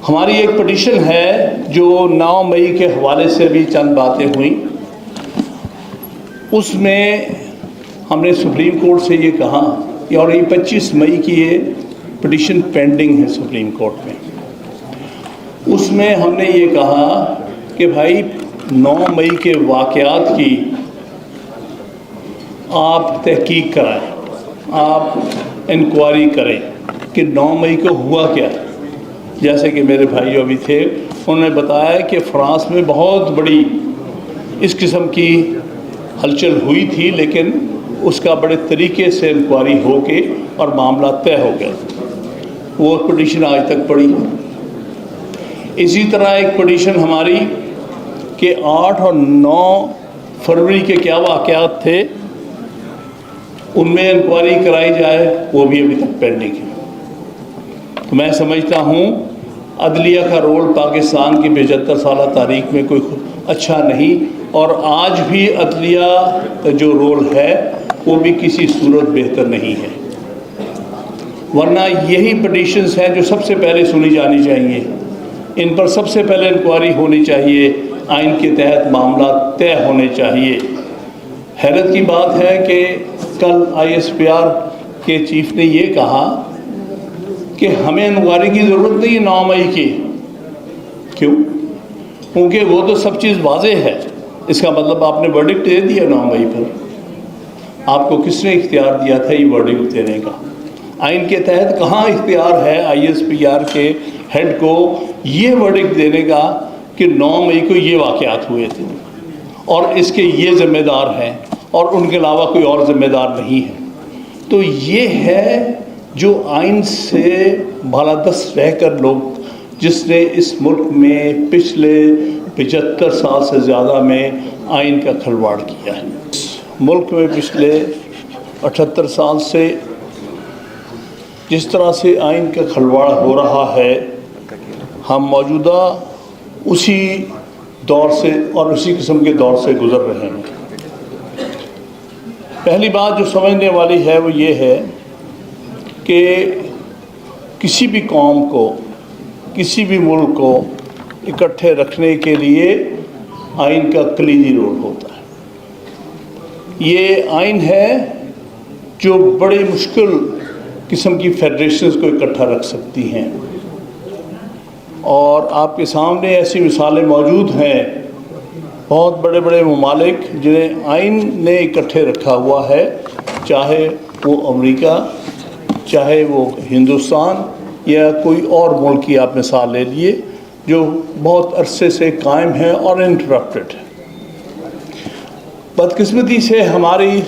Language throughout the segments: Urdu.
ہماری ایک پٹیشن ہے جو 9 مئی کے حوالے سے بھی چند باتیں ہوئیں، اس میں ہم نے سپریم کورٹ سے یہ کہا، اور یہ 25 مئی کی یہ پٹیشن پینڈنگ ہے سپریم کورٹ میں، اس میں ہم نے یہ کہا کہ بھائی 9 مئی کے واقعات کی آپ تحقیق کرائیں، آپ انکوائری کریں کہ 9 مئی کو ہوا کیا ہے۔ جیسے کہ میرے بھائی ابھی تھے، انہوں نے بتایا کہ فرانس میں بہت بڑی اس قسم کی ہلچل ہوئی تھی، لیکن اس کا بڑے طریقے سے انکوائری ہو کے اور معاملہ طے ہو گیا۔ وہ پٹیشن آج تک پڑی ہے۔ اسی طرح ایک پٹیشن ہماری کہ 8 اور 9 فروری کے کیا واقعات تھے، ان میں انکوائری کرائی جائے، وہ بھی ابھی تک پینڈنگ ہے۔ تو میں سمجھتا ہوں عدلیہ کا رول پاکستان کی 75 سالہ تاریخ میں کوئی اچھا نہیں، اور آج بھی عدلیہ کا جو رول ہے وہ بھی کسی صورت بہتر نہیں ہے، ورنہ یہی پٹیشنز ہیں جو سب سے پہلے سنی جانی چاہیے، ان پر سب سے پہلے انکوائری ہونی چاہیے، آئین کے تحت معاملہ طے ہونے چاہیے۔ حیرت کی بات ہے کہ کل ISPR کے چیف نے یہ کہا کہ ہمیں انکوائری کی ضرورت نہیں ہے 9 مئی کی۔ کیوں؟ کیونکہ وہ تو سب چیز واضح ہے۔ اس کا مطلب آپ نے ورڈکٹ دے دیا 9 مئی پر۔ آپ کو کس نے اختیار دیا تھا یہ ورڈکٹ دینے کا؟ آئین کے تحت کہاں اختیار ہے ISPR کے ہیڈ کو یہ ورڈکٹ دینے کا کہ 9 مئی کو یہ واقعات ہوئے تھے اور اس کے یہ ذمہ دار ہیں اور ان کے علاوہ کوئی اور ذمہ دار نہیں ہے؟ تو یہ ہے جو آئین سے بالادست رہ کر لوگ، جس نے اس ملک میں پچھلے 75 سال سے زیادہ میں آئین کا کھلواڑ کیا ہے۔ ملک میں پچھلے 78 سال سے جس طرح سے آئین کا کھلواڑ ہو رہا ہے، ہم موجودہ اسی دور سے اور اسی قسم کے دور سے گزر رہے ہیں۔ پہلی بات جو سمجھنے والی ہے وہ یہ ہے کہ کسی بھی قوم کو، کسی بھی ملک کو اکٹھے رکھنے کے لیے آئین کا کلیدی رول ہوتا ہے۔ یہ آئین ہے جو بڑے مشکل قسم کی فیڈریشنز کو اکٹھا رکھ سکتی ہیں، اور آپ کے سامنے ایسی مثالیں موجود ہیں، بہت بڑے بڑے ممالک جنہیں آئین نے اکٹھے رکھا ہوا ہے، چاہے وہ امریکہ، چاہے وہ ہندوستان یا کوئی اور ملک کی آپ مثال لے لیے، جو بہت عرصے سے قائم ہے اور انٹرپٹڈ ہے۔ بدقسمتی سے ہماری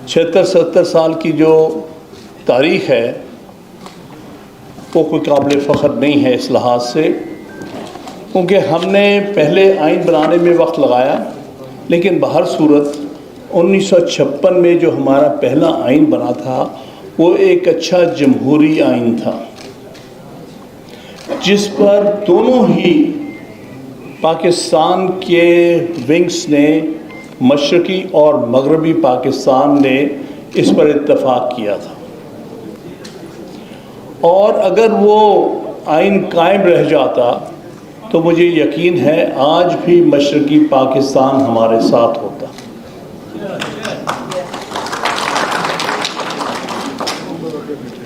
76-70 سال کی جو تاریخ ہے وہ کوئی قابل فخر نہیں ہے اس لحاظ سے، کیونکہ ہم نے پہلے آئین بنانے میں وقت لگایا، لیکن بہر صورت 1956 میں جو ہمارا پہلا آئین بنا تھا وہ ایک اچھا جمہوری آئین تھا، جس پر دونوں ہی پاکستان کے ونگز نے، مشرقی اور مغربی پاکستان نے اس پر اتفاق کیا تھا، اور اگر وہ آئین قائم رہ جاتا تو مجھے یقین ہے آج بھی مشرقی پاکستان ہمارے ساتھ ہوتا۔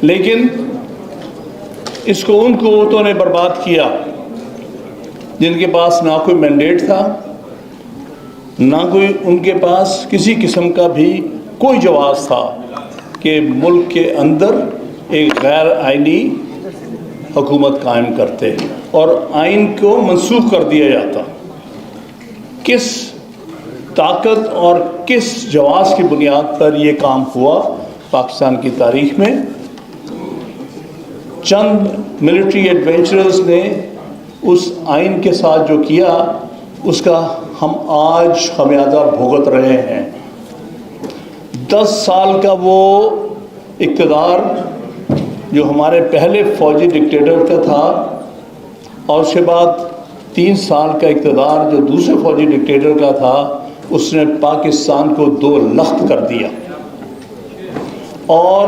لیکن اس کو ان قوتوں نے برباد کیا جن کے پاس نہ کوئی مینڈیٹ تھا، نہ کوئی ان کے پاس کسی قسم کا بھی کوئی جواز تھا کہ ملک کے اندر ایک غیر آئینی حکومت قائم کرتے اور آئین کو منسوخ کر دیا جاتا۔ کس طاقت اور کس جواز کی بنیاد پر یہ کام ہوا پاکستان کی تاریخ میں؟ چند ملٹری ایڈوینچرز نے اس آئین کے ساتھ جو کیا اس کا ہم آج خمیازہ بھگت رہے ہیں۔ 10 سال کا وہ اقتدار جو ہمارے پہلے فوجی ڈکٹیٹر کا تھا، اور اس کے بعد 3 سال کا اقتدار جو دوسرے فوجی ڈکٹیٹر کا تھا، اس نے پاکستان کو 2 لخت کر دیا، اور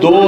2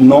9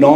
9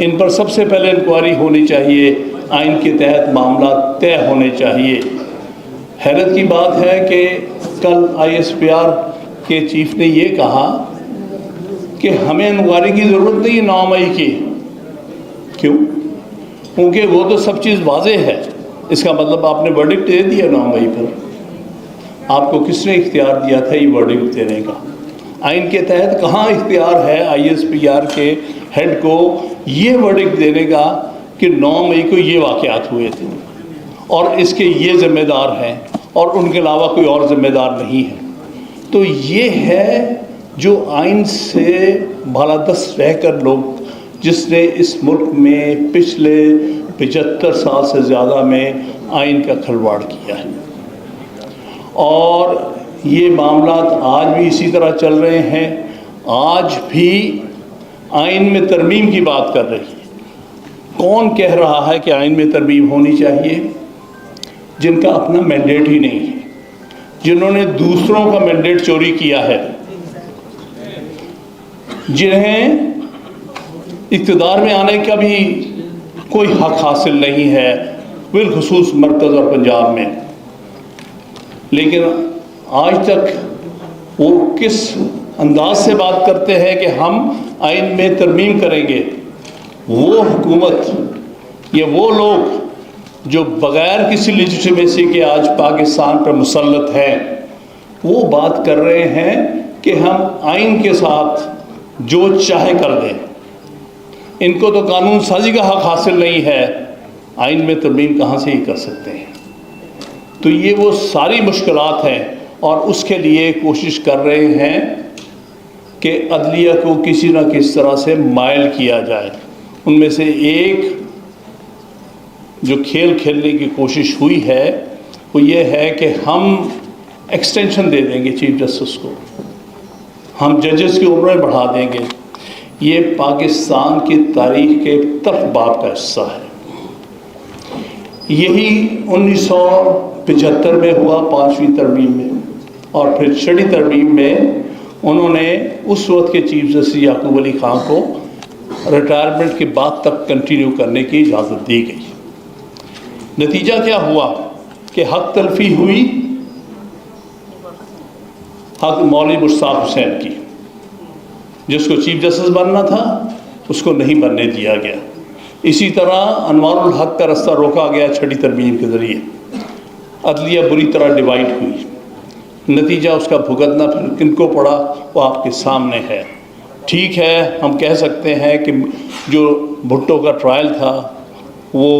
ان پر سب سے پہلے انکوائری ہونی چاہیے، آئین کے تحت معاملات طے ہونے چاہیے۔ حیرت کی بات ہے کہ کل ISPR کے چیف نے یہ کہا کہ ہمیں انکوائری کی ضرورت نہیں ہے 9 مئی کی۔ کیوں؟ کیونکہ وہ تو سب چیز واضح ہے۔ اس کا مطلب آپ نے ورڈکٹ دے دیا 9 مئی پر۔ آپ کو کس نے اختیار دیا تھا یہ ورڈکٹ دینے کا؟ آئین کے تحت کہاں اختیار ہے ISPR کے ہیڈ کو یہ ورڈکٹ دینے کا کہ 9 مئی کو یہ واقعات ہوئے تھے اور اس کے یہ ذمہ دار ہیں اور ان کے علاوہ کوئی اور ذمہ دار نہیں ہے؟ تو یہ ہے جو آئین سے بالادست رہ کر لوگ، جس نے اس ملک میں پچھلے 75 سال سے زیادہ میں آئین کا کھلواڑ کیا ہے، اور یہ معاملات آج بھی اسی طرح چل رہے ہیں۔ آج بھی آئین میں ترمیم کی بات کر رہی ہے۔ کون کہہ رہا ہے کہ آئین میں ترمیم ہونی چاہیے؟ جن کا اپنا مینڈیٹ ہی نہیں ہے، جنہوں نے دوسروں کا مینڈیٹ چوری کیا ہے، جنہیں اقتدار میں آنے کا بھی کوئی حق حاصل نہیں ہے، بالخصوص مرکز اور پنجاب میں۔ لیکن آج تک وہ کس انداز سے بات کرتے ہیں کہ ہم آئین میں ترمیم کریں گے۔ وہ حکومت یا وہ لوگ جو بغیر کسی لیجیٹیمیسی کے آج پاکستان پر مسلط ہیں، وہ بات کر رہے ہیں کہ ہم آئین کے ساتھ جو چاہے کر دیں۔ ان کو تو قانون سازی کا حق حاصل نہیں ہے، آئین میں ترمیم کہاں سے ہی کر سکتے ہیں؟ تو یہ وہ ساری مشکلات ہیں، اور اس کے لیے کوشش کر رہے ہیں کہ عدلیہ کو کسی نہ کسی طرح سے مائل کیا جائے۔ ان میں سے ایک جو کھیل کھیلنے کی کوشش ہوئی ہے وہ یہ ہے کہ ہم ایکسٹینشن دے دیں گے چیف جسٹس کو، ہم ججز کی عمریں بڑھا دیں گے۔ یہ پاکستان کی تاریخ کے تلخ باب کا حصہ ہے۔ یہی 1975 میں ہوا 5ویں ترمیم میں، اور پھر 6 ترمیم میں انہوں نے اس وقت کے چیف جسٹس یعقوب علی خان کو ریٹائرمنٹ کے بعد تک کنٹینیو کرنے کی اجازت دی گئی۔ نتیجہ کیا ہوا کہ حق تلفی ہوئی حق مولوی مشتاق حسین کی، جس کو چیف جسٹس بننا تھا اس کو نہیں بننے دیا گیا۔ اسی طرح انوار الحق کا رستہ روکا گیا 6 ترمیم کے ذریعے۔ عدلیہ بری طرح ڈیوائیڈ ہوئی۔ نتیجہ اس کا بھگتنا پھر کن کو پڑا وہ آپ کے سامنے ہے۔ ٹھیک ہے، ہم کہہ سکتے ہیں کہ جو بھٹو کا ٹرائل تھا وہ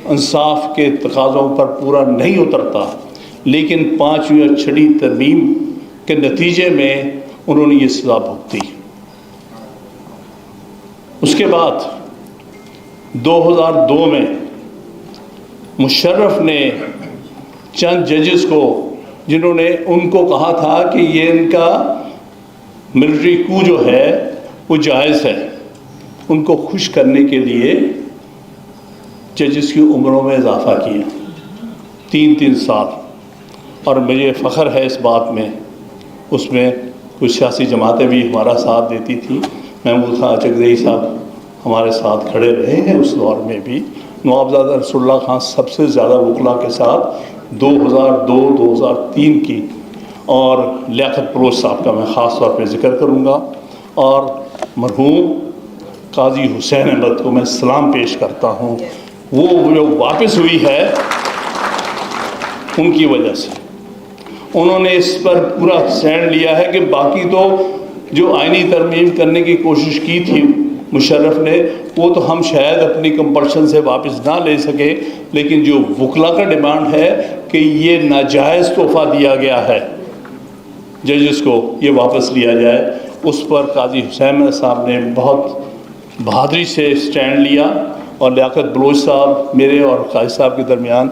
انصاف کے تقاضوں پر پورا نہیں اترتا، لیکن 5ویں اور 6 ترمیم کے نتیجے میں انہوں نے یہ سزا بھگتی۔ اس کے بعد 2002 میں مشرف نے چند ججز کو، جنہوں نے ان کو کہا تھا کہ یہ ان کا ملٹری کو جو ہے وہ جائز ہے، ان کو خوش کرنے کے لیے ججز کی عمروں میں اضافہ کیا 3 سال۔ اور مجھے فخر ہے اس بات میں، اس میں کچھ سیاسی جماعتیں بھی ہمارا ساتھ دیتی تھیں۔ محمود خان چکدئی صاحب ہمارے ساتھ کھڑے رہے ہیں اس دور میں بھی۔ نوابزادہ رسول اللہ خان سب سے زیادہ وکلا کے ساتھ 2002-2003 کی، اور لیاقت بلوچ صاحب کا میں خاص طور پہ ذکر کروں گا، اور مرحوم قاضی حسین احمد کو میں سلام پیش کرتا ہوں۔ وہ جو واپس ہوئی ہے ان کی وجہ سے، انہوں نے اس پر پورا سٹینڈ لیا ہے کہ باقی تو جو آئینی ترمیم کرنے کی کوشش کی تھی مشرف نے، وہ تو ہم شاید اپنی کمپلشن سے واپس نہ لے سکے، لیکن جو وکلا کا ڈیمانڈ ہے کہ یہ ناجائز تحفہ دیا گیا ہے ججز کو، یہ واپس لیا جائے، اس پر قاضی حسین صاحب نے بہت بہادری سے سٹینڈ لیا، اور لیاقت بلوچ صاحب میرے اور قاضی صاحب کے درمیان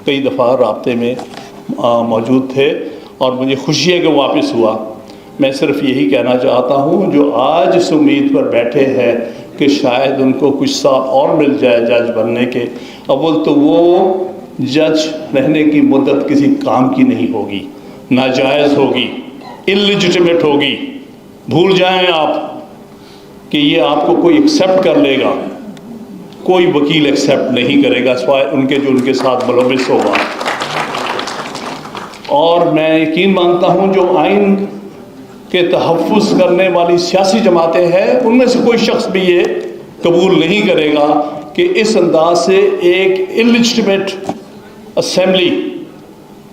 کئی دفعہ رابطے میں موجود تھے، اور مجھے خوشی ہے کہ واپس ہوا۔ میں صرف یہی کہنا چاہتا ہوں، جو آج اس امید پر بیٹھے ہیں کہ شاید ان کو کچھ سال اور مل جائے جج بننے کے، اول تو وہ جج رہنے کی مدت کسی کام کی نہیں ہوگی، ناجائز ہوگی، انلیجٹمیٹ ہوگی، بھول جائیں آپ۔ کہ یہ آپ کو کوئی ایکسیپٹ کر لے گا، کوئی وکیل ایکسیپٹ نہیں کرے گا سوائے ان کے جو ان کے ساتھ ملوث ہوگا۔ اور میں یقین مانتا ہوں جو آئین کے تحفظ کرنے والی سیاسی جماعتیں ہیں ان میں سے کوئی شخص بھی یہ قبول نہیں کرے گا کہ اس انداز سے ایک انلیجٹمیٹ اسمبلی،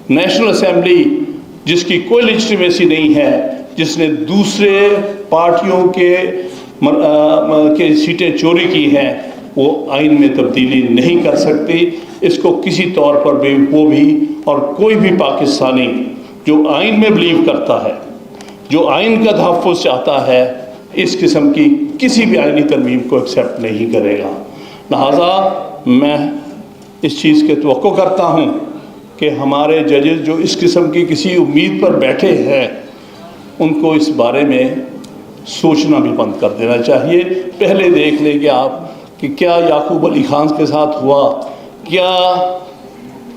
نیشنل اسمبلی جس کی کوئی لیجٹمیسی نہیں ہے، جس نے دوسرے پارٹیوں کے سیٹیں چوری کی ہیں، وہ آئین میں تبدیلی نہیں کر سکتی۔ اس کو کسی طور پر بھی وہ بھی اور کوئی بھی پاکستانی جو آئین میں بلیو کرتا ہے، جو آئین کا تحفظ چاہتا ہے، اس قسم کی کسی بھی آئینی ترمیم کو ایکسیپٹ نہیں کرے گا۔ لہٰذا میں اس چیز کے توقع کرتا ہوں کہ ہمارے ججز جو اس قسم کی کسی امید پر بیٹھے ہیں ان کو اس بارے میں سوچنا بھی بند کر دینا چاہیے۔ پہلے دیکھ لیں کہ آپ کہ کیا یعقوب علی خان کے ساتھ ہوا، کیا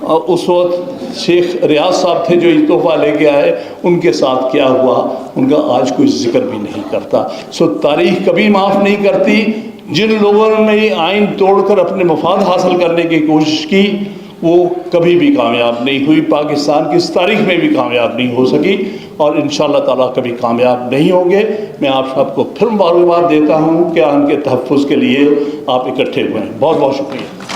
اس وقت شیخ ریاض صاحب تھے جو یہ تحفہ لے کے آئے، ان کے ساتھ کیا ہوا، ان کا آج کوئی ذکر بھی نہیں کرتا۔ تاریخ کبھی معاف نہیں کرتی۔ جن لوگوں نے یہ آئین توڑ کر اپنے مفاد حاصل کرنے کی کوشش کی وہ کبھی بھی کامیاب نہیں ہوئی، پاکستان کی اس تاریخ میں بھی کامیاب نہیں ہو سکی، اور انشاءاللہ تعالیٰ کبھی کامیاب نہیں ہوں گے۔ میں آپ سب کو پھر معلومات دیتا ہوں کہ آئین کے تحفظ کے لیے آپ اکٹھے ہوئے ہیں۔ بہت بہت شکریہ۔